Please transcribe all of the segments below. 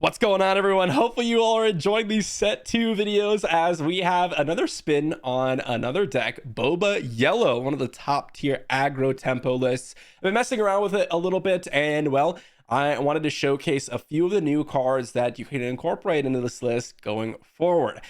What's going on, everyone? Hopefully you all are enjoying these set 2 videos as we have another spin on another deck, Boba Yellow, one of the top tier aggro tempo lists. I've been messing around with it a little bit, and well, I wanted to showcase a few of the new cards that you can incorporate into this list going forward.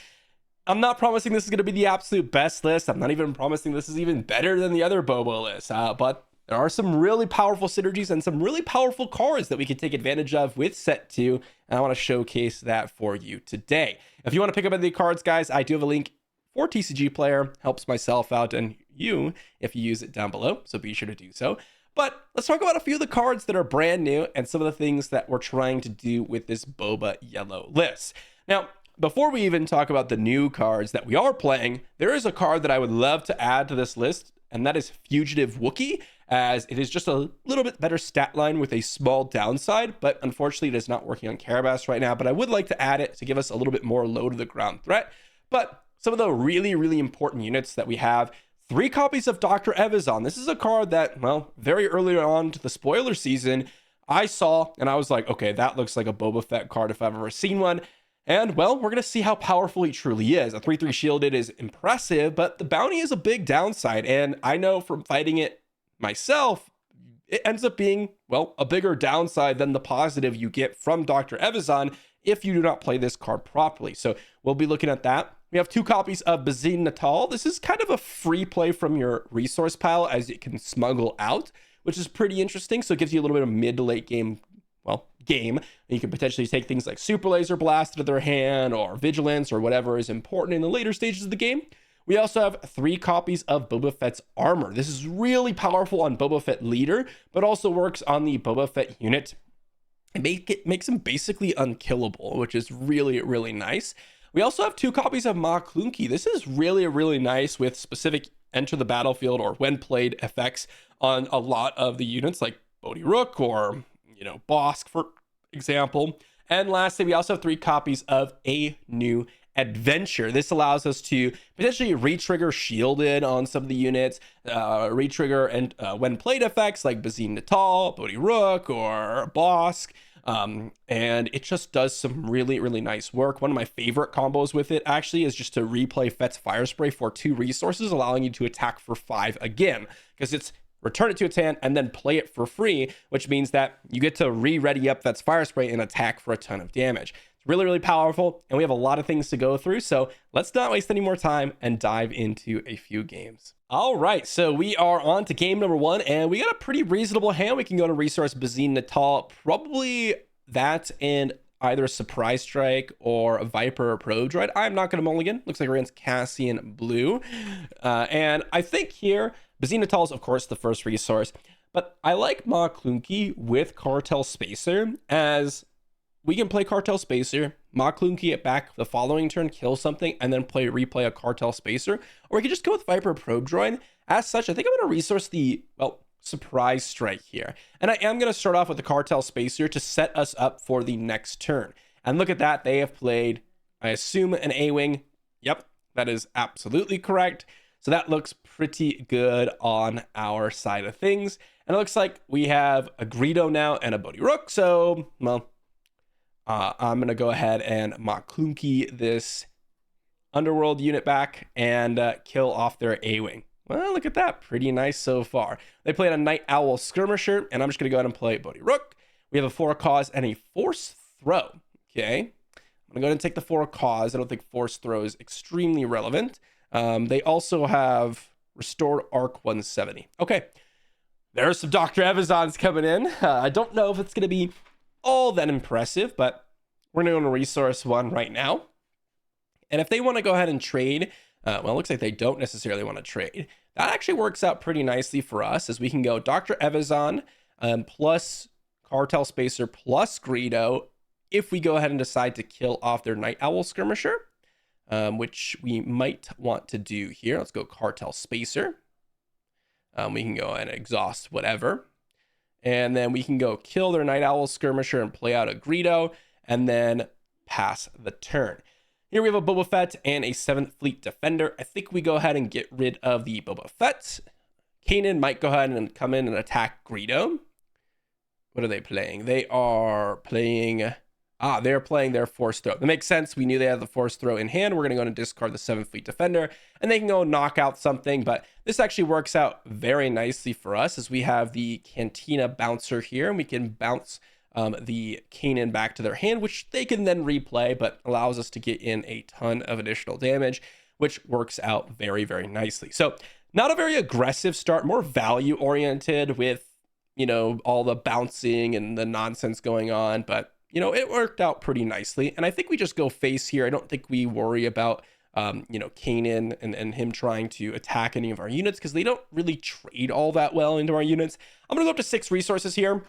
I'm not promising this is going to be the absolute best list. I'm not even promising this is even better than the other Boba lists, but there are some really powerful synergies and some really powerful cards that we can take advantage of with set 2, and I want to showcase that for you today. If you want to pick up any cards, guys, I do have a link for TCG Player. Helps myself out and you if you use it down below, so be sure to do so. But let's talk about a few of the cards that are brand new and some of the things that we're trying to do with this Boba Yellow list. Now, before we even talk about the new cards that we are playing, there is a card that I would love to add to this list, and that is Fugitive Wookiee, as it is just a little bit better stat line with a small downside, but unfortunately it is not working on Carabas right now, but I would like to add it to give us a little bit more low to the ground threat. But some of the really important units that we have: 3 copies of Dr. Evazan. This is a card that, well, very early on to the spoiler season, I saw and I was like, okay, that looks like a Boba Fett card if I've ever seen one. And well, we're going to see how powerful he truly is. A 3/3 shielded is impressive, but the bounty is a big downside. And I know from fighting it myself, it ends up being, well, a bigger downside than the positive you get from Dr. Evazan if you do not play this card properly. So we'll be looking at that. We have 2 copies of Bazine Natal. This is kind of a free play from your resource pile as it can smuggle out, which is pretty interesting. So it gives you a little bit of mid to late game, and you can potentially take things like Super Laser Blast out of their hand or Vigilance or whatever is important in the later stages of the game. We also have 3 copies of Boba Fett's armor. This is really powerful on Boba Fett leader, but also works on the Boba Fett unit. It makes him basically unkillable, which is really nice. We also have 2 copies of Ma Clunky. This is really nice with specific enter the battlefield or when played effects on a lot of the units like Bodhi Rook or, Bosk, for example. And lastly, we also have 3 copies of A New Adventure. This allows us to potentially re-trigger shielded on some of the units, re-trigger and when played effects like Bazine Natal, Bodhi Rook, or Bosk. And it just does some really nice work. One of my favorite combos with it actually is just to replay Fett's Fire Spray for 2 resources, allowing you to attack for 5 again, because it's return it to its hand and then play it for free, which means that you get to re-ready up Fett's Fire Spray and attack for a ton of damage. It's really powerful, and we have a lot of things to go through, so let's not waste any more time and dive into a few games. All right, so we are on to game number 1, and we got a pretty reasonable hand. We can go to resource Bazine Natal, probably that and either a Surprise Strike or a Viper or Probe Droid. I'm not going to mulligan. Looks like we're against Cassian Blue. And I think here, Bazine Natal is, of course, the first resource, but I like Ma Clunky with Cartel Spacer, as we can play Cartel Spacer, Ma Clunky it back the following turn, kill something, and then replay a Cartel Spacer. Or we could just go with Viper Probe Droid. As such, I think I'm going to resource the, Surprise Strike here. And I am going to start off with the Cartel Spacer to set us up for the next turn. And look at that, they have played, I assume, an A-Wing. Yep, that is absolutely correct. So that looks pretty good on our side of things. And it looks like we have a Greedo now and a Bodhi Rook. So, well, I'm going to go ahead and Ma Clunky this Underworld unit back and kill off their A-Wing. Well, look at that. Pretty nice so far. They played a Night Owl Skirmisher, and I'm just going to go ahead and play Bodhi Rook. We have a 4 Cause and a Force Throw. Okay. I'm going to go ahead and take the 4 Cause. I don't think Force Throw is extremely relevant. They also have Restored Arc 170. Okay. There's some Dr. Evazans coming in. I don't know if it's going to be all that impressive, but we're going to go to resource 1 right now. And if they want to go ahead and trade, well, it looks like they don't necessarily want to trade. That actually works out pretty nicely for us, as we can go Dr. Evazan plus Cartel Spacer plus Greedo if we go ahead and decide to kill off their Night Owl Skirmisher, which we might want to do here. Let's go Cartel Spacer. We can go ahead and exhaust whatever. And then we can go kill their Night Owl Skirmisher and play out a Greedo, and then pass the turn. Here we have a Boba Fett and a 7th Fleet Defender. I think we go ahead and get rid of the Boba Fett. Kanan might go ahead and come in and attack Greedo. What are they playing? They are playing They're playing their Force Throw. That makes sense. We knew they had the Force Throw in hand. We're going to go and discard the 7th Fleet Defender, and they can go knock out something. But this actually works out very nicely for us, as we have the Cantina Bouncer here, and we can bounce the Kanan back to their hand, which they can then replay, but allows us to get in a ton of additional damage, which works out very, very nicely. So not a very aggressive start, more value oriented with, you know, all the bouncing and the nonsense going on, but you know, it worked out pretty nicely. And I think we just go face here. I don't think we worry about, you know, Kanan and him trying to attack any of our units, because they don't really trade all that well into our units. I'm going to go up to 6 resources here.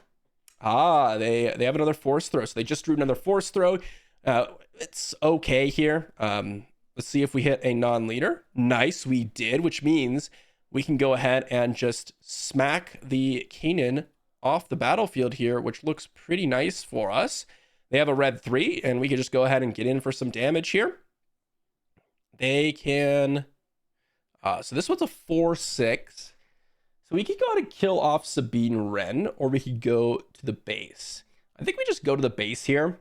They have another Force Throw. So they just drew another Force Throw. It's okay here. Let's see if we hit a non-leader. Nice, we did, which means we can go ahead and just smack the Kanan off the battlefield here, which looks pretty nice for us. They have a red 3, and we can just go ahead and get in for some damage here. They can, so this one's a 4/6. So we could go ahead and kill off Sabine Wren, or we could go to the base. I think we just go to the base here,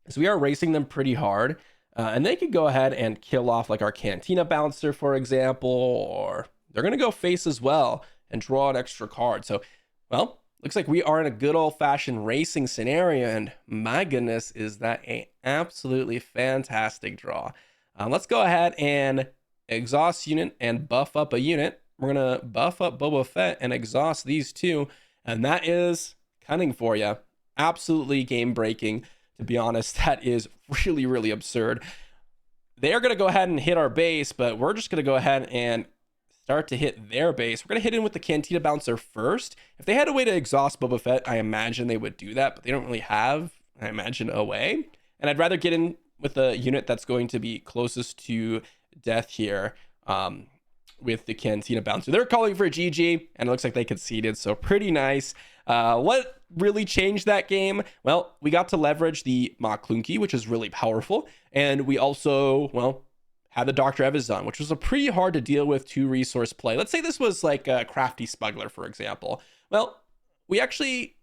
because we are racing them pretty hard. And they could go ahead and kill off like our Cantina Bouncer, for example, or they're going to go face as well and draw an extra card. So, well, looks like we are in a good old-fashioned racing scenario, and my goodness, is that an absolutely fantastic draw. Let's go ahead and exhaust unit and buff up a unit. We're going to buff up Boba Fett and exhaust these two, and that is cunning for you. Absolutely game-breaking, to be honest. That is really, really absurd. They are going to go ahead and hit our base, but we're just going to go ahead and start to hit their base. We're going to hit in with the Cantina Bouncer first. If they had a way to exhaust Boba Fett, I imagine they would do that, but they don't really have, I imagine, a way. And I'd rather get in with the unit that's going to be closest to death here with the Cantina Bouncer. They're calling for a GG, and it looks like they conceded, so pretty nice. What really changed that game? Well, we got to leverage the Maclunky, which is really powerful, and we also, well, had the Dr. Evazan, which was a pretty hard to deal with 2-resource play. Let's say this was like a Crafty Smuggler, for example. Well, we actually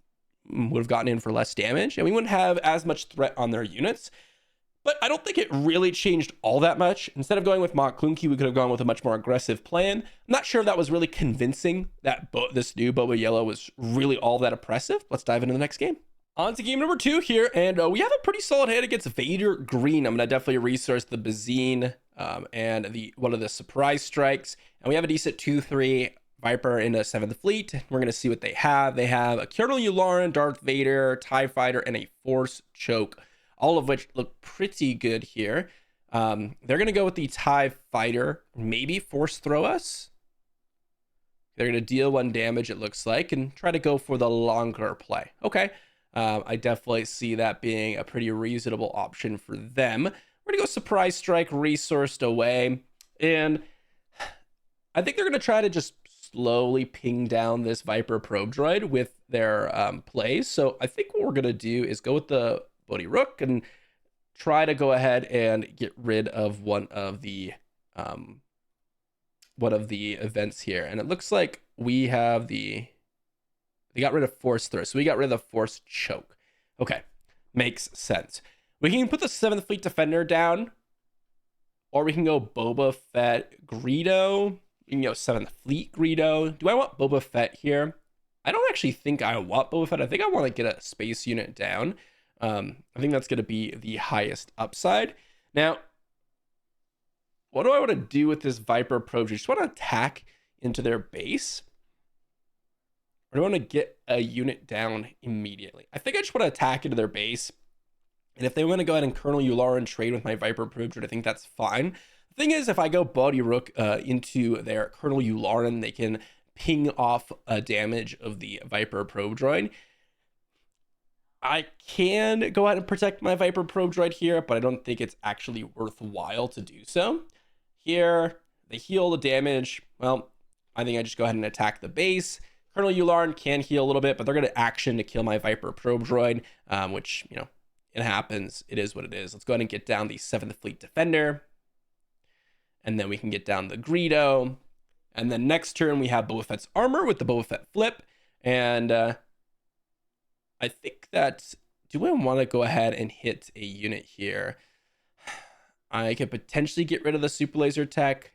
would have gotten in for less damage, and we wouldn't have as much threat on their units. But I don't think it really changed all that much. Instead of going with Maclunky, we could have gone with a much more aggressive plan. I'm not sure if that was really convincing that this new Boba Yellow was really all that oppressive. Let's dive into the next game. On to game number 2 here, and we have a pretty solid hand against Vader Green. I'm going to definitely resource the Bazine and one of the surprise strikes. And we have a decent 2/3 Viper in a 7th Fleet. We're going to see what they have. They have a Colonel Yularen, Darth Vader, TIE Fighter, and a Force Choke, all of which look pretty good here. They're going to go with the TIE Fighter, maybe Force Throw us. They're going to deal 1 damage, it looks like, and try to go for the longer play. Okay. I definitely see that being a pretty reasonable option for them. We're going to go Surprise Strike, resourced away. And I think they're going to try to just slowly ping down this Viper probe droid with their plays. So I think what we're going to do is go with the Bodhi Rook and try to go ahead and get rid of one of the events here. And it looks like we have they got rid of Force Throw, so we got rid of the Force Choke. Okay, makes sense. We can put the 7th Fleet Defender down, or we can go Boba Fett Greedo. We can go 7th Fleet Greedo. Do I want Boba Fett here? I don't actually think I want Boba Fett. I think I want to get a space unit down. I think that's going to be the highest upside. Now, what do I want to do with this Viper probe? Do I just want to attack into their base? Or do I want to get a unit down immediately? I think I just want to attack into their base. And if they want to go ahead and Colonel Yularen trade with my Viper probe droid, I think that's fine. The thing is, if I go Bodhi Rook into their Colonel Yularen, they can ping off a damage of the Viper probe droid. I can go ahead and protect my Viper probe droid here, but I don't think it's actually worthwhile to do so. Here, they heal the damage. Well, I think I just go ahead and attack the base. Colonel Yularen can heal a little bit, but they're going to action to kill my Viper probe droid, which, you know, it happens. It is what it is. Let's go ahead and get down the 7th Fleet Defender. And then we can get down the Greedo. And then next turn, we have Boba Fett's armor with the Boba Fett flip. And I think that do I want to go ahead and hit a unit here? I could potentially get rid of the super laser tech.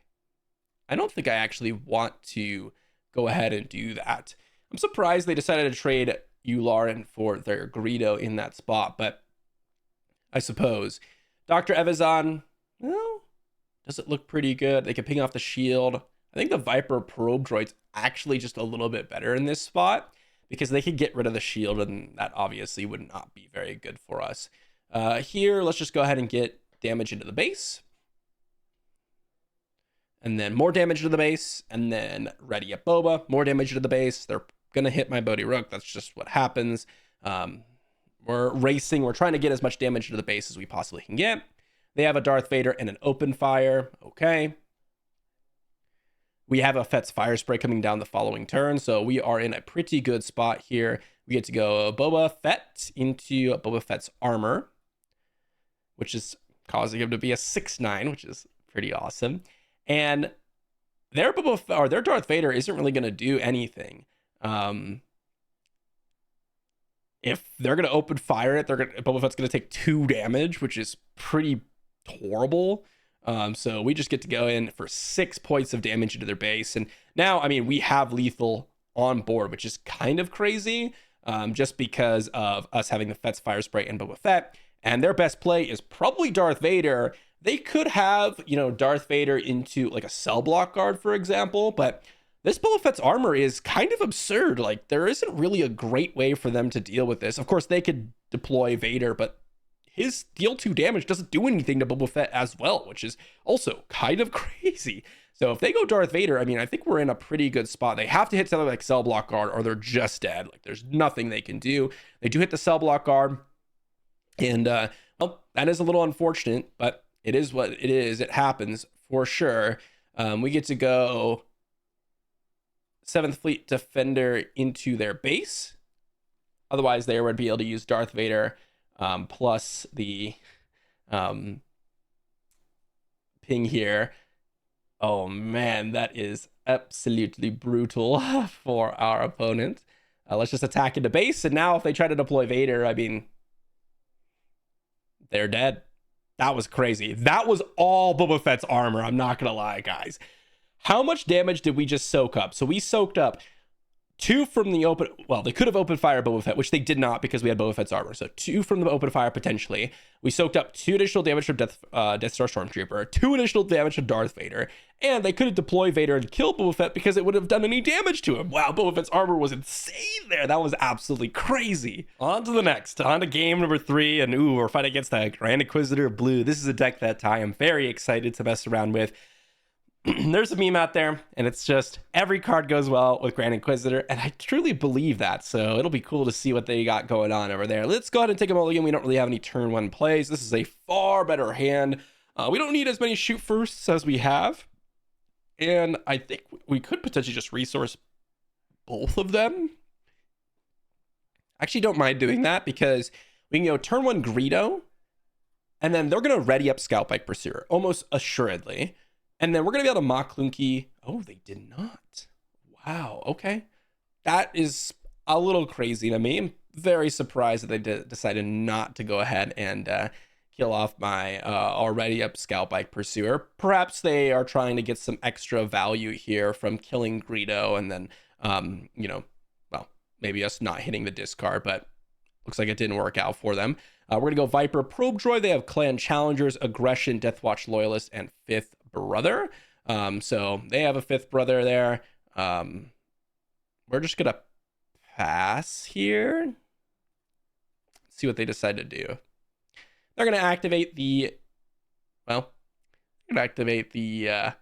I don't think I actually want to go ahead and do that. I'm surprised they decided to trade Yularen for their Greedo in that spot, but I suppose. Dr. Evazan, well, does it look pretty good? They can ping off the shield. I think the Viper probe droid's actually just a little bit better in this spot because they could get rid of the shield, and that obviously would not be very good for us. Here, let's just go ahead and get damage into the base. And then more damage to the base, and then ready up Boba, more damage to the base. They're gonna hit my Bodhi Rook. That's just what happens. We're racing. We're trying to get as much damage to the base as we possibly can get. They have a Darth Vader and an open fire. Okay. We have a Fett's Fire Spray coming down the following turn, so we are in a pretty good spot here. We get to go Boba Fett into Boba Fett's armor, which is causing him to be a 6/9, which is pretty awesome. And their Darth Vader isn't really going to do anything. If they're going to open fire it, Boba Fett's going to take 2 damage, which is pretty horrible. So we just get to go in for 6 points of damage into their base. And now, I mean, we have lethal on board, which is kind of crazy, just because of us having the Fett's Fire Spray and Boba Fett. And their best play is probably Darth Vader. They could have, Darth Vader into like a cell block guard, for example, but this Boba Fett's armor is kind of absurd. Like, there isn't really a great way for them to deal with this. Of course, they could deploy Vader, but his deal 2 damage doesn't do anything to Boba Fett as well, which is also kind of crazy. So if they go Darth Vader, I mean, I think we're in a pretty good spot. They have to hit something like cell block guard or they're just dead. Like, there's nothing they can do. They do hit the cell block guard, and well, that is a little unfortunate, but it is what it is. It happens for sure. We get to go 7th Fleet Defender into their base. Otherwise, they would be able to use Darth Vader plus the ping here. Oh man, that is absolutely brutal for our opponent. Let's just attack into base, and now if they try to deploy Vader, I mean, they're dead. That was crazy. That was all Boba Fett's armor. I'm not gonna lie, guys. How much damage did we just soak up? So we soaked up 2 from the open. Well, they could have opened fire Boba Fett, which they did not because we had Boba Fett's armor. So 2 from the open fire potentially. We soaked up 2 additional damage from Death Star Stormtrooper, 2 additional damage from Darth Vader, and they could have deployed Vader and killed Boba Fett because it would have done any damage to him. Wow, Boba Fett's armor was insane there. That was absolutely crazy. On to the next. On to game number 3, and we're fighting against the Grand Inquisitor Blue. This is a deck that I am very excited to mess around with. There's a meme out there, and it's just every card goes well with Grand Inquisitor, and I truly believe that, so it'll be cool to see what they got going on over there. Let's go ahead and take a mulligan. We don't really have any turn 1 plays. This is a far better hand. We don't need as many shoot firsts as we have, and I think we could potentially just resource both of them. I actually don't mind doing that because we can go turn 1 Greedo, and then they're going to ready up Scout Bike Pursuer, almost assuredly. And then we're going to be able to mock Clunky. Oh, they did not. Wow. Okay. That is a little crazy to me. I'm very surprised that they decided not to go ahead and kill off my already up Scout Bike Pursuer. Perhaps they are trying to get some extra value here from killing Greedo and then, well, maybe us not hitting the discard, but looks like it didn't work out for them. We're going to go Viper Probe Droid. They have Clan Challengers, Aggression, Deathwatch Loyalist, and 5th Brother. So they have a 5th brother there. We're just going to pass here. See what they decide to do. They're going to activate the, well, they're going to activate the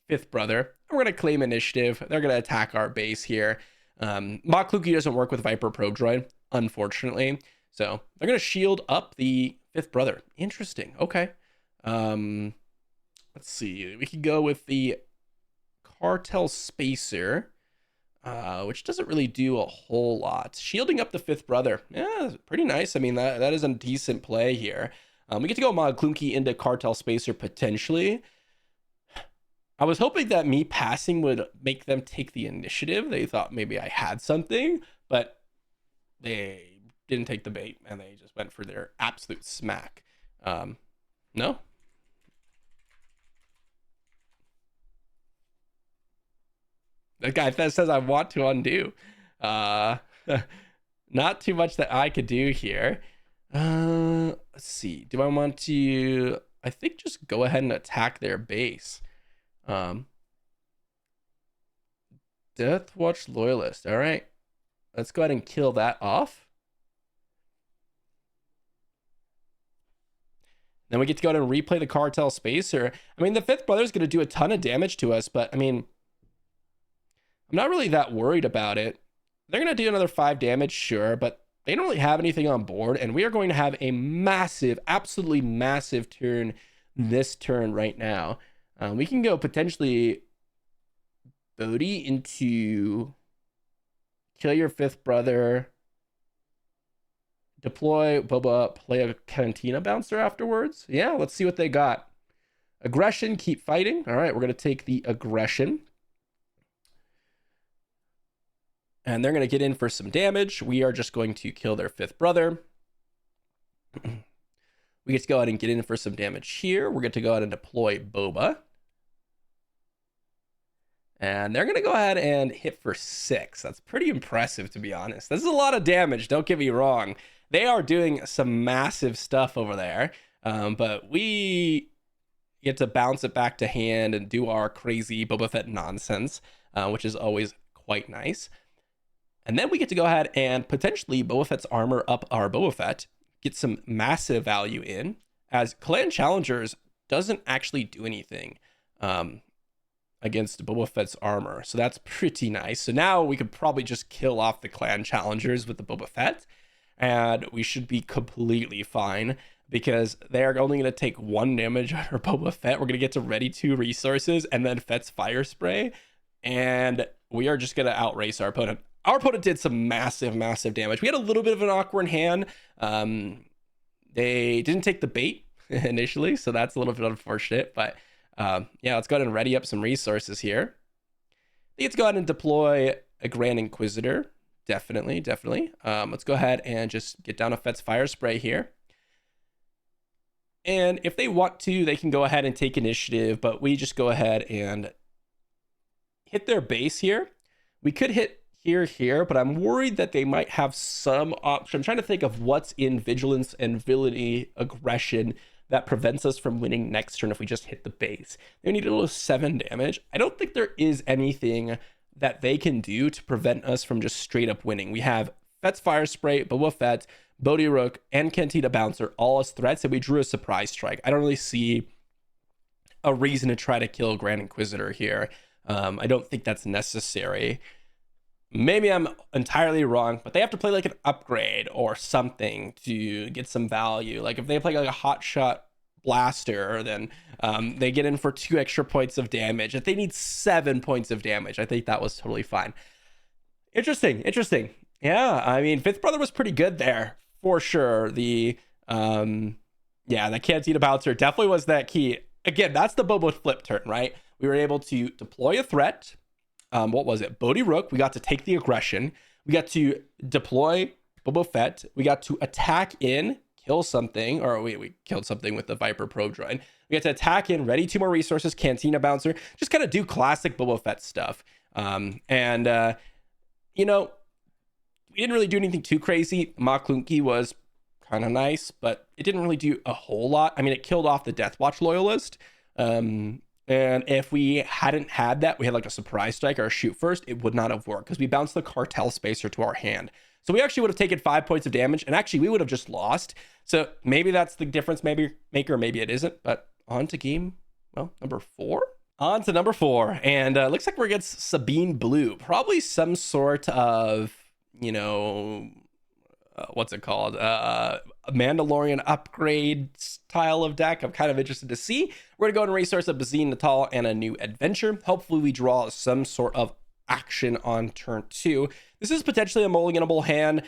5th brother. We're going to claim initiative. They're going to attack our base here. Mock Clunky doesn't work with Viper Probe Droid, unfortunately. So they're going to shield up the 5th brother. Interesting. Okay. Let's see. We can go with the Cartel Spacer, which doesn't really do a whole lot. Shielding up the 5th brother. Yeah, pretty nice. I mean, that is a decent play here. We get to go Mod Clunky into Cartel Spacer potentially. I was hoping that me passing would make them take the initiative. They thought maybe I had something, but they didn't take the bait and they just went for their absolute smack. No. That guy that says I want to undo. Not too much that I could do here. Let's see. Do I want to? I think just go ahead and attack their base. Death Watch Loyalist. All right. Let's go ahead and kill that off. Then we get to go ahead and replay the Cartel Spacer. I mean, the Fifth Brother is going to do a ton of damage to us, but I mean, I'm not really that worried about it. They're going to do another 5 damage, sure, but they don't really have anything on board, and we are going to have a massive, absolutely massive turn this turn right now. We can go potentially Bodhi into kill your Fifth Brother, deploy Boba, play a Cantina Bouncer afterwards. Yeah, let's see what they got. Aggression, keep fighting. All right, we're going to take the aggression. And they're going to get in for some damage. We are just going to kill their Fifth Brother. We get to go ahead and get in for some damage here. We're going to go ahead and deploy Boba. And they're going to go ahead and hit for 6. That's pretty impressive, to be honest. This is a lot of damage, don't get me wrong. They are doing some massive stuff over there. But we get to bounce it back to hand and do our crazy Boba Fett nonsense, which is always quite nice. And then we get to go ahead and potentially Boba Fett's armor up our Boba Fett, get some massive value in, as Clan Challengers doesn't actually do anything against Boba Fett's armor. So that's pretty nice. So now we could probably just kill off the Clan Challengers with the Boba Fett, and we should be completely fine, because they are only going to take 1 damage on our Boba Fett. We're going to get to ready 2 resources and then Fett's fire spray, and we are just going to outrace our opponent. Our opponent did some massive, massive damage. We had a little bit of an awkward hand. They didn't take the bait initially, so that's a little bit unfortunate. But yeah, let's go ahead and ready up some resources here. Let's go ahead and deploy a Grand Inquisitor. Definitely, definitely. Let's go ahead and just get down a Fett's fire spray here. And if they want to, they can go ahead and take initiative, but we just go ahead and hit their base here. We could hit here, but I'm worried that they might have some option. I'm trying to think of what's in vigilance and villainy aggression that prevents us from winning next turn if we just hit the base. They need a little 7 damage. I don't think there is anything that they can do to prevent us from just straight up winning. We have Fett's fire spray, Boba Fett, Bodhi Rook, and Cantina Bouncer all as threats, and we drew a surprise strike. I don't really see a reason to try to kill Grand Inquisitor here. I don't think that's necessary. Maybe I'm entirely wrong, but they have to play like an upgrade or something to get some value. Like if they play like a hot shot blaster, then they get in for 2 extra points of damage. If they need 7 points of damage, I think that was totally fine. Interesting. Yeah, I mean, Fifth Brother was pretty good there for sure. The the Cantina Bouncer definitely was that key. Again, that's the Boba flip turn, right? We were able to deploy a threat. What was it? Bodhi Rook. We got to take the aggression. We got to deploy Boba Fett. We got to attack in, kill something, or we killed something with the Viper probe droid. We got to attack in, ready 2 more resources, Cantina Bouncer, just kind of do classic Boba Fett stuff. You know, we didn't really do anything too crazy. Ma Clunky was kind of nice, but it didn't really do a whole lot. I mean, it killed off the Death Watch Loyalist. And if we hadn't had that, we had like a surprise strike or a shoot first, it would not have worked because we bounced the Cartel Spacer to our hand. So we actually would have taken 5 points of damage, and actually we would have just lost. So maybe that's the difference maker, maybe it isn't. But on to game, well, number 4. On to number 4, and looks like we're against Sabine Blue. Probably some sort of, you know, what's it called? A Mandalorian upgrade style of deck. I'm kind of interested to see. We're going to go and resource a Bazine Natal and a new adventure. Hopefully we draw some sort of action on turn 2. This is potentially a mulliganable hand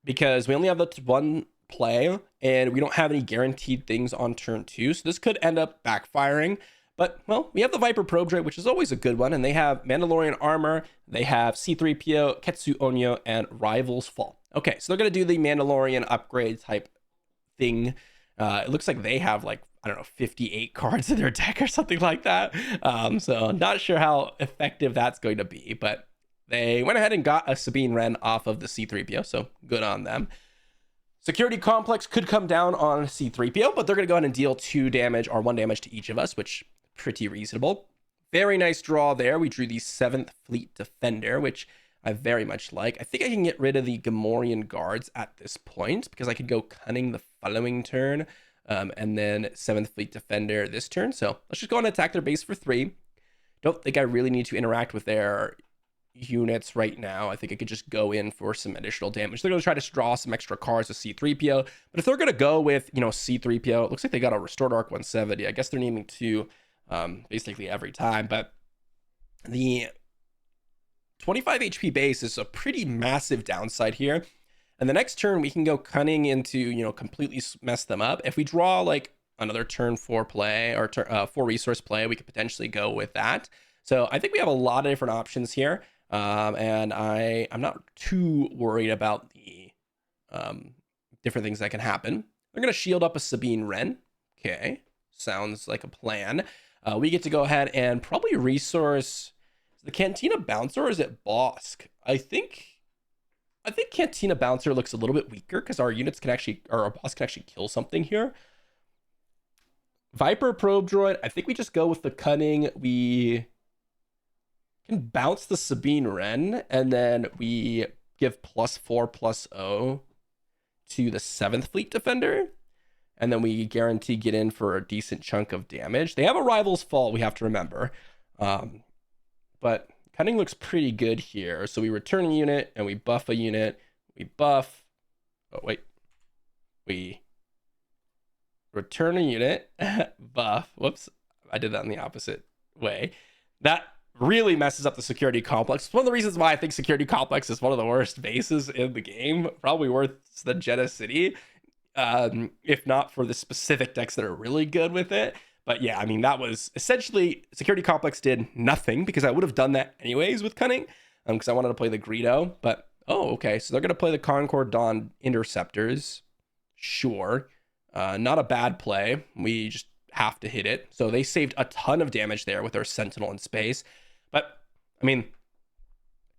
because we only have the 1 play and we don't have any guaranteed things on turn 2. So this could end up backfiring. But, well, we have the Viper Probe Droid, which is always a good one, and they have Mandalorian Armor, they have C-3PO, Ketsu Onyo, and Rivals Fall. Okay, so they're going to do the Mandalorian upgrade type thing. It looks like they have, like, I don't know, 58 cards in their deck or something like that. So not sure how effective that's going to be, but they went ahead and got a Sabine Wren off of the C-3PO, so good on them. Security Complex could come down on C-3PO, but they're going to go ahead and deal 2 damage or 1 damage to each of us, which pretty reasonable. Very nice draw there. We drew the 7th Fleet Defender, which I very much like. I think I can get rid of the Gamorrean Guards at this point because I could go Cunning the following turn and then 7th Fleet Defender this turn. So let's just go and attack their base for 3. Don't think I really need to interact with their units right now. I think I could just go in for some additional damage. They're going to try to draw some extra cards with C-3PO, but if they're going to go with, C-3PO, it looks like they got a Restored Arc 170. I guess they're naming 2 basically every time, but the 25 HP base is a pretty massive downside here. And the next turn we can go Cunning into, completely mess them up. If we draw like another turn 4 play or 4 resource play, we could potentially go with that. So I think we have a lot of different options here. And I'm not too worried about the different things that can happen. They're going to shield up a Sabine Wren. Okay, sounds like a plan. We get to go ahead and probably resource the Cantina Bouncer, or is it Bosk? I think Cantina Bouncer looks a little bit weaker because our units can actually, or our boss can actually kill something here. Viper Probe Droid, I think we just go with the Cunning. We can bounce the Sabine Wren, and then we give +4/+0 to the 7th Fleet Defender. And then we guarantee get in for a decent chunk of damage. They have a Rival's Fall, we have to remember. But Cunning looks pretty good here. So we return a unit, and we buff a unit. We buff. Oh, wait. We return a unit, buff. Whoops. I did that in the opposite way. That really messes up the Security Complex. It's one of the reasons why I think Security Complex is one of the worst bases in the game. Probably worse than Jeddah City. If not for the specific decks that are really good with it. But yeah, I mean, that was essentially Security Complex did nothing because I would have done that anyways with Cunning because I wanted to play the Greedo. But, oh, okay. So they're going to play the Concord Dawn Interceptors. Sure. Not a bad play. We just have to hit it. So they saved a ton of damage there with their Sentinel in space. But, I mean,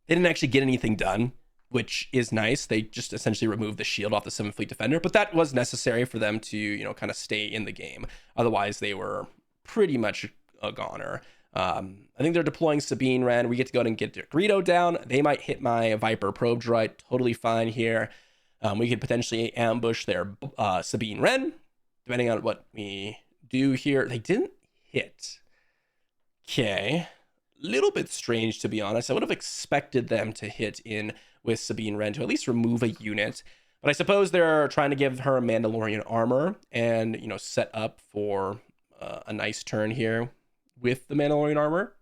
they didn't actually get anything done, which is nice. They just essentially removed the shield off the 7th Fleet Defender, but that was necessary for them to, kind of stay in the game. Otherwise, they were pretty much a goner. I think they're deploying Sabine Wren. We get to go ahead and get their Greedo down. They might hit my Viper Probe Droid. Totally fine here. We could potentially ambush their Sabine Wren, depending on what we do here. They didn't hit. Okay. Little bit strange, to be honest. I would have expected them to hit in with Sabine Wren to at least remove a unit. But I suppose they're trying to give her Mandalorian armor and, set up for a nice turn here with the Mandalorian armor.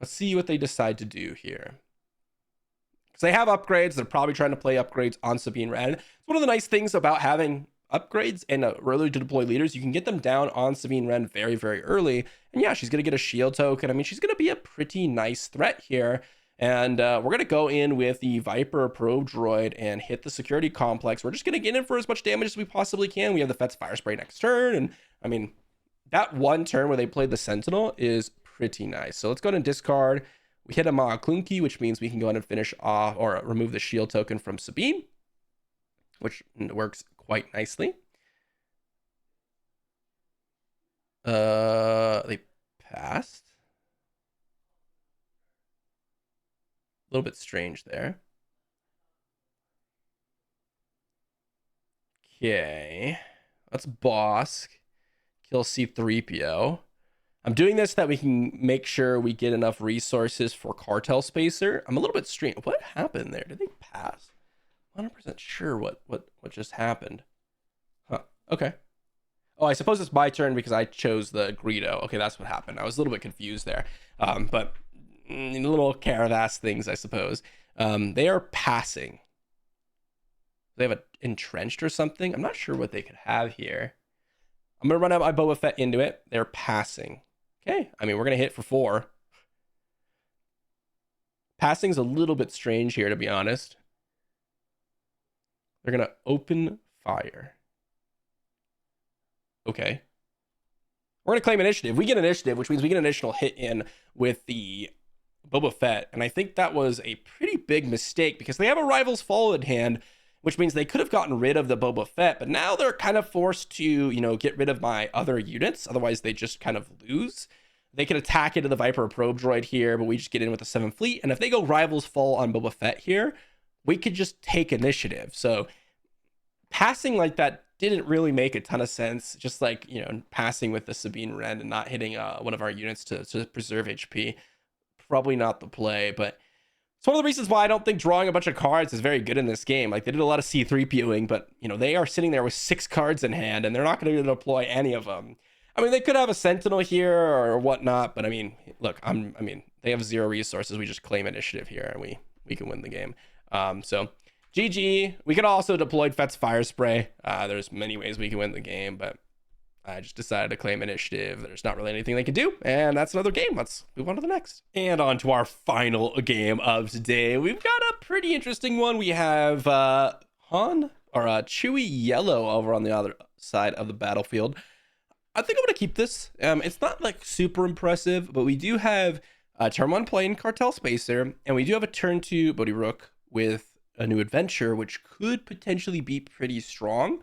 Let's see what they decide to do here. Because they have upgrades. They're probably trying to play upgrades on Sabine Wren. It's one of the nice things about having upgrades and early to deploy leaders. You can get them down on Sabine Wren very, very early. And yeah, she's going to get a shield token. I mean, she's going to be a pretty nice threat here. And we're going to go in with the Viper Probe Droid and hit the Security Complex. We're just going to get in for as much damage as we possibly can. We have the Fet's Fire Spray next turn. And I mean, that one turn where they played the Sentinel is pretty nice. So let's go ahead and discard. We hit a Maa Clunky, which means we can go ahead and finish off or remove the shield token from Sabine, which works quite nicely. They passed. A little bit strange there. Okay. Let's Bosk. Kill C-3PO. I'm doing this so that we can make sure we get enough resources for Cartel Spacer. I'm a little bit strange. What happened there? Did they pass? 100% sure what just happened. Huh. Okay. Oh, I suppose it's my turn because I chose the Greedo. Okay, that's what happened. I was a little bit confused there. But little Caravas things, I suppose. They are passing. They have an entrenched or something. I'm not sure what they could have here. I'm going to run out my Boba Fett into it. They're passing. Okay. I mean, we're going to hit for 4. Passing's a little bit strange here, to be honest. They're going to open fire. Okay. We're going to claim initiative. We get initiative, which means we get an additional hit in with the Boba Fett. And I think that was a pretty big mistake because they have a Rival's Fall in hand, which means they could have gotten rid of the Boba Fett, but now they're kind of forced to, you know, get rid of my other units. Otherwise, they just kind of lose. They could attack into the Viper probe droid here, but we just get in with the 7th fleet. And if they go Rival's Fall on Boba Fett here, we could just take initiative. So passing like that didn't really make a ton of sense. Just like, you know, passing with the Sabine Wren and not hitting one of our units to preserve HP. Probably not the play, but it's one of the reasons why I don't think drawing a bunch of cards is very good in this game. Like, they did a lot of C3POing, but, you know, they are sitting there with 6 cards in hand, and they're not going to deploy any of them. I mean, they could have a Sentinel here or whatnot, but I mean, look, they have 0 resources. We just claim initiative here, and we can win the game. So GG. We could also deploy Fett's Fire Spray. There's many ways we can win the game, but I just decided to claim initiative. There's not really anything they can do, and that's another game. Let's move on to the next. And on to our final game of today. We've got a pretty interesting one. We have Chewy Yellow over on the other side of the battlefield. I think I'm going to keep this. It's not like super impressive, but we do have a turn 1 plane Cartel Spacer, and we do have a turn 2 Bodhi Rook with a new adventure, which could potentially be pretty strong.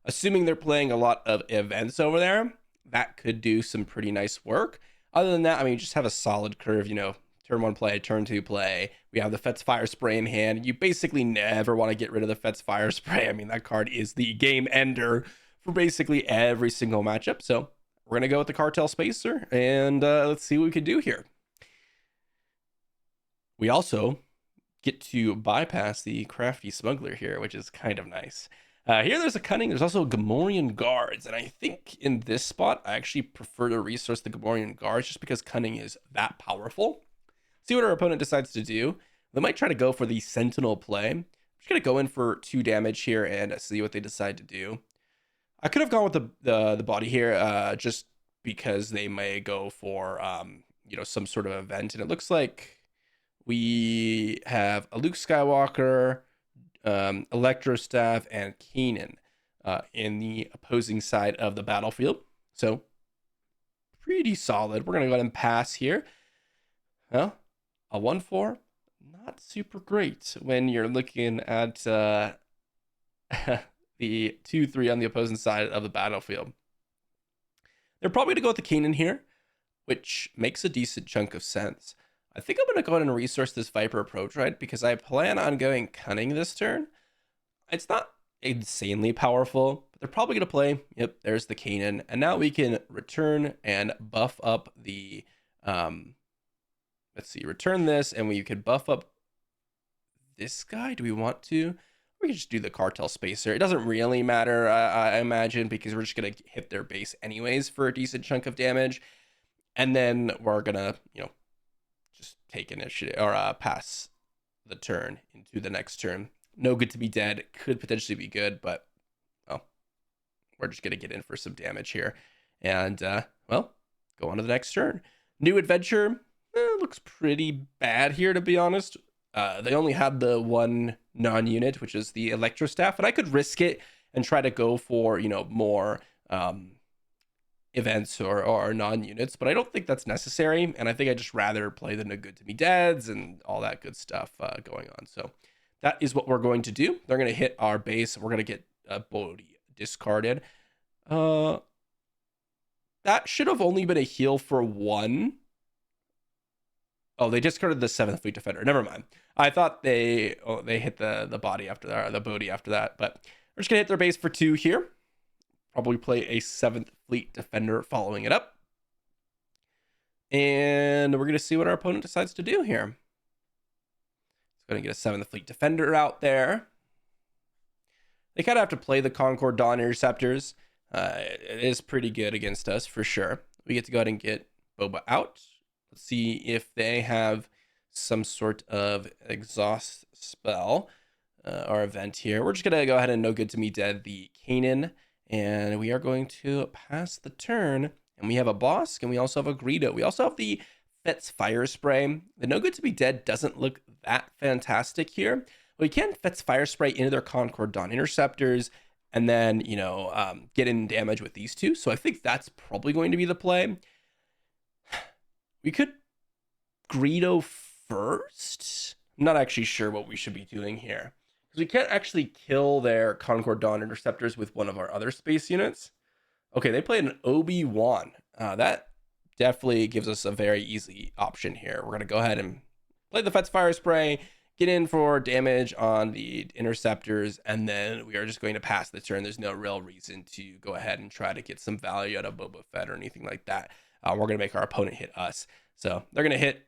Assuming they're playing a lot of events over there, that could do some pretty nice work. Other than that, I mean, you just have a solid curve, you know, turn 1 play, turn 2 play. We have the Fett's Fire Spray in hand. You basically never want to get rid of the Fett's Fire Spray. I mean, that card is the game ender for basically every single matchup. So we're going to go with the Cartel Spacer, and let's see what we can do here. We also get to bypass the Crafty Smuggler here, which is kind of nice. Here there's a Cunning. There's also Gamorrean Guards, and I think in this spot I actually prefer to resource the Gamorrean Guards just because Cunning is that powerful. See what our opponent decides to do. They might try to go for the Sentinel play. I'm just gonna go in for 2 damage here and see what they decide to do. I could have gone with the body here just because they may go for you know, some sort of event, and it looks like we have a Luke Skywalker, Electro Staff, and Kanan in the opposing side of the battlefield. So pretty solid. We're gonna go ahead and pass here. Well, a 1-4, not super great when you're looking at the 2-3 on the opposing side of the battlefield. They're probably gonna go with the Kanan here, which makes a decent chunk of sense. I think I'm going to go ahead and resource this Viper approach, right? Because I plan on going Cunning this turn. It's not insanely powerful, but they're probably going to play. Yep, there's the Kanan. And now we can return and buff up the, let's see, return this, and we could buff up this guy. Do we want to? We could just do the Cartel Spacer. It doesn't really matter, I imagine, because we're just going to hit their base anyways for a decent chunk of damage. And then we're going to, you know, just take initiative or pass the turn into the next turn. No Good to Be Dead could potentially be good, but well, we're just gonna get in for some damage here, and well, go on to the next turn. New adventure looks pretty bad here, to be honest. They only had the 1 non-unit, which is the Electro Staff, and I could risk it and try to go for, you know, more events or non-units, but I don't think that's necessary, and I think I'd just rather play the No Good to Be Deads and all that good stuff going on. So that is what we're going to do. They're going to hit our base. We're going to get Bodhi discarded. That should have only been a heal for 1. Oh, they discarded the 7th Fleet Defender. Never mind. I thought they hit the body after that, or the Bodhi after that, but we're just going to hit their base for 2 here. Probably play a 7th Fleet Defender following it up. And we're going to see what our opponent decides to do here. It's going to get a 7th Fleet Defender out there. They kind of have to play the Concord Dawn Interceptors. It is pretty good against us, for sure. We get to go ahead and get Boba out. Let's see if they have some sort of exhaust spell or event here. We're just going to go ahead and No Good to Me Dead the Kanan. And we are going to pass the turn. And we have a Bosk, and we also have a Greedo. We also have the Fet's Fire Spray. The No Good to Be Dead doesn't look that fantastic here. But we can Fet's Fire Spray into their Concord Dawn Interceptors, and then, get in damage with these two. So I think that's probably going to be the play. We could Greedo first. I'm not actually sure what we should be doing here, because we can't actually kill their Concord Dawn Interceptors with one of our other space units. Okay, they played an Obi-Wan. That definitely gives us a very easy option here. We're going to go ahead and play the Fet's Fire Spray, get in for damage on the Interceptors, and then we are just going to pass the turn. There's no real reason to go ahead and try to get some value out of Boba Fett or anything like that. We're going to make our opponent hit us. So they're going to hit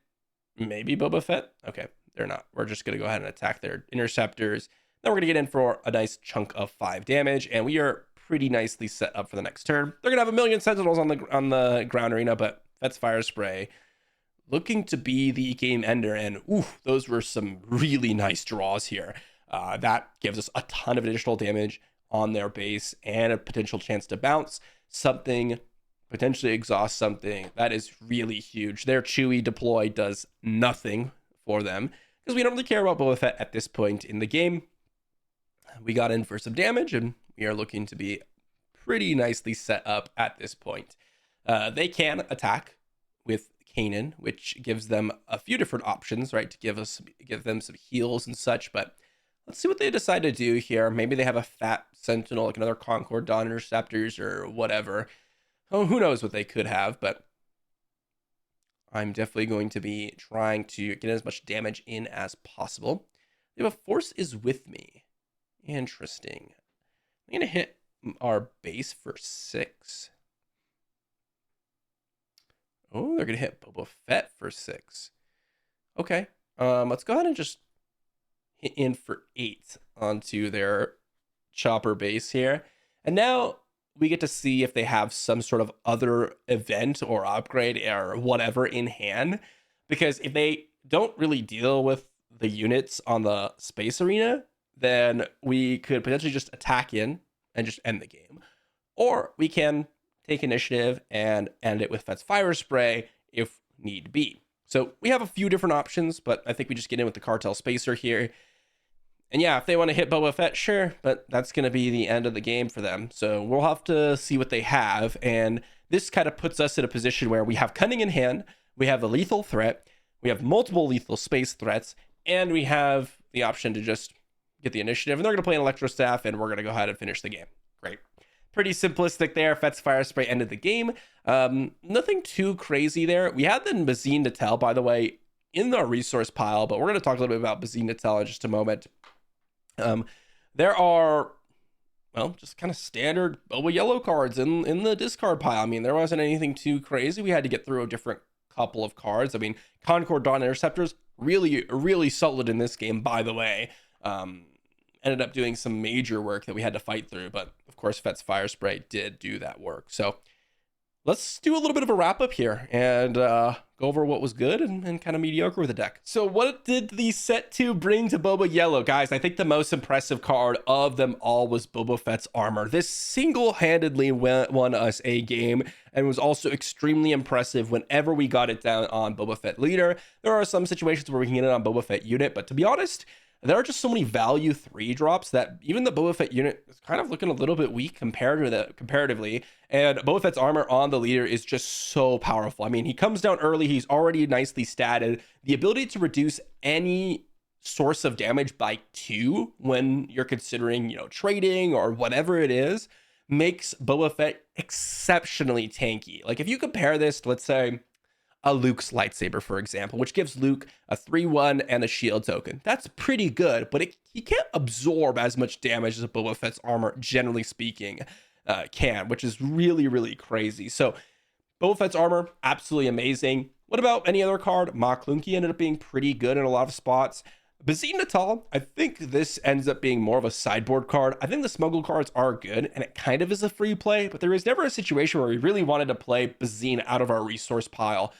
maybe Boba Fett. Okay, they're not. We're just going to go ahead and attack their Interceptors. Then we're going to get in for a nice chunk of 5 damage, and we are pretty nicely set up for the next turn. They're gonna have a million Sentinels on the ground arena, but Fet's Fire Spray looking to be the game ender, and those were some really nice draws here. That gives us a ton of additional damage on their base and a potential chance to bounce something, potentially exhaust something. That is really huge. Their Chewie deploy does nothing for them because we don't really care about Boba Fett at this point in the game. We got in for some damage, and we are looking to be pretty nicely set up at this point. They can attack with Kanan, which gives them a few different options, right? To give them some heals and such. But let's see what they decide to do here. Maybe they have a fat Sentinel, like another Concord Dawn Interceptors or whatever. Oh, who knows what they could have? But I'm definitely going to be trying to get as much damage in as possible. They have a Force is with me. Interesting. I'm going to hit our base for 6. Oh, they're going to hit Boba Fett for 6. Okay. Let's go ahead and just hit in for 8 onto their chopper base here. And now we get to see if they have some sort of other event or upgrade or whatever in hand. Because if they don't really deal with the units on the space arena, then we could potentially just attack in and just end the game. Or we can take initiative and end it with Fet's Fire Spray if need be. So we have a few different options, but I think we just get in with the Cartel Spacer here. And yeah, if they want to hit Boba Fett, sure, but that's going to be the end of the game for them. So we'll have to see what they have. And this kind of puts us in a position where we have Cunning in hand, we have a lethal threat, we have multiple lethal space threats, and we have the option to just get the initiative, and they're going to play an Electro Staff, and we're going to go ahead and finish the game. Great. Pretty simplistic there. Fet's Fire Spray ended the game. Nothing too crazy there. We had the Bazine Natel, by the way, in the resource pile, but we're going to talk a little bit about Bazine Natel in just a moment. There are, well, just kind of standard Boba Yellow cards in the discard pile. I mean, there wasn't anything too crazy. We had to get through a different couple of cards. I mean, Concord Dawn Interceptors, really, really solid in this game, by the way. Ended up doing some major work that we had to fight through, but of course Fet's Fire Spray did do that work. So let's do a little bit of a wrap up here and go over what was good and kind of mediocre with the deck. So what did the set 2 bring to Boba Yellow? Guys, I think the most impressive card of them all was Boba Fett's armor. This single-handedly won us a game and was also extremely impressive whenever we got it down on Boba Fett leader. There are some situations where we can get it on Boba Fett unit, but to be honest, there are just so many value 3 drops that even the Boba Fett unit is kind of looking a little bit weak comparatively. And Boba Fett's armor on the leader is just so powerful. I mean, he comes down early. He's already nicely statted. The ability to reduce any source of damage by 2 when you're considering, trading or whatever it is, makes Boba Fett exceptionally tanky. Like if you compare this to, let's say, a Luke's lightsaber, for example, which gives Luke a 3/1 and a shield token. That's pretty good, but he can't absorb as much damage as a Boba Fett's armor, generally speaking, can, which is really, really crazy. So Boba Fett's armor, absolutely amazing. What about any other card? Ma Clunky ended up being pretty good in a lot of spots. Bazine Natal, I think this ends up being more of a sideboard card. I think the smuggle cards are good, and it kind of is a free play, but there is never a situation where we really wanted to play Bazine out of our resource pile.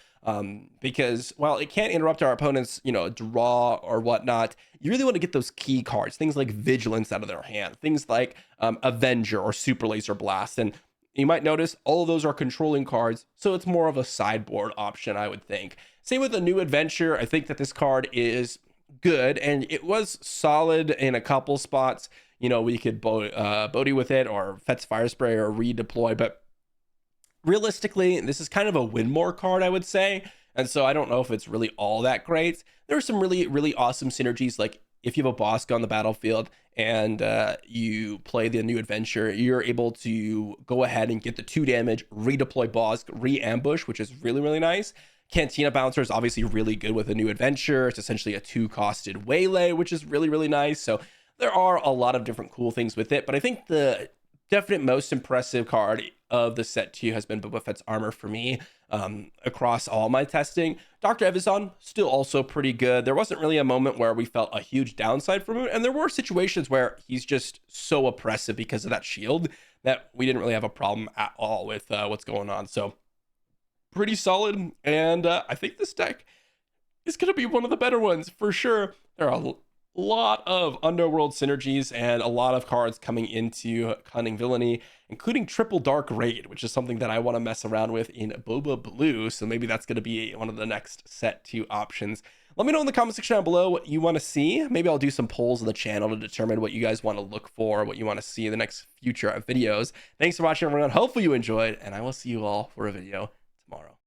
because while it can't interrupt our opponent's, draw or whatnot, you really want to get those key cards, things like Vigilance out of their hand, things like Avenger or Super Laser Blast. And you might notice all of those are controlling cards, so it's more of a sideboard option, I would think. Same with the New Adventure. I think that this card is good, and it was solid in a couple spots. We could Bodhi with it, or Fet's Fire Spray, or redeploy, but realistically, this is kind of a win more card, I would say. And so I don't know if it's really all that great. There are some really, really awesome synergies. Like if you have a Bossk on the battlefield and you play the New Adventure, you're able to go ahead and get the 2 damage, redeploy Bossk, re-ambush, which is really, really nice. Cantina Bouncer is obviously really good with a New Adventure. It's essentially a 2-costed waylay, which is really, really nice. So there are a lot of different cool things with it. But I think the definite most impressive card of the set 2 has been Boba Fett's armor for me, across all my testing. Dr. Evazan, still also pretty good. There wasn't really a moment where we felt a huge downside from him, and there were situations where he's just so oppressive because of that shield that we didn't really have a problem at all with what's going on. So pretty solid, and I think this deck is going to be one of the better ones for sure. There are a lot of Underworld synergies and a lot of cards coming into Cunning Villainy, including Triple Dark Raid, which is something that I want to mess around with in Boba Blue. So maybe that's going to be one of the next set 2 options. Let me know in the comment section down below what you want to see. Maybe I'll do some polls on the channel to determine what you guys want to look for, what you want to see in the next future videos. Thanks for watching, everyone. Hopefully you enjoyed, and I will see you all for a video tomorrow.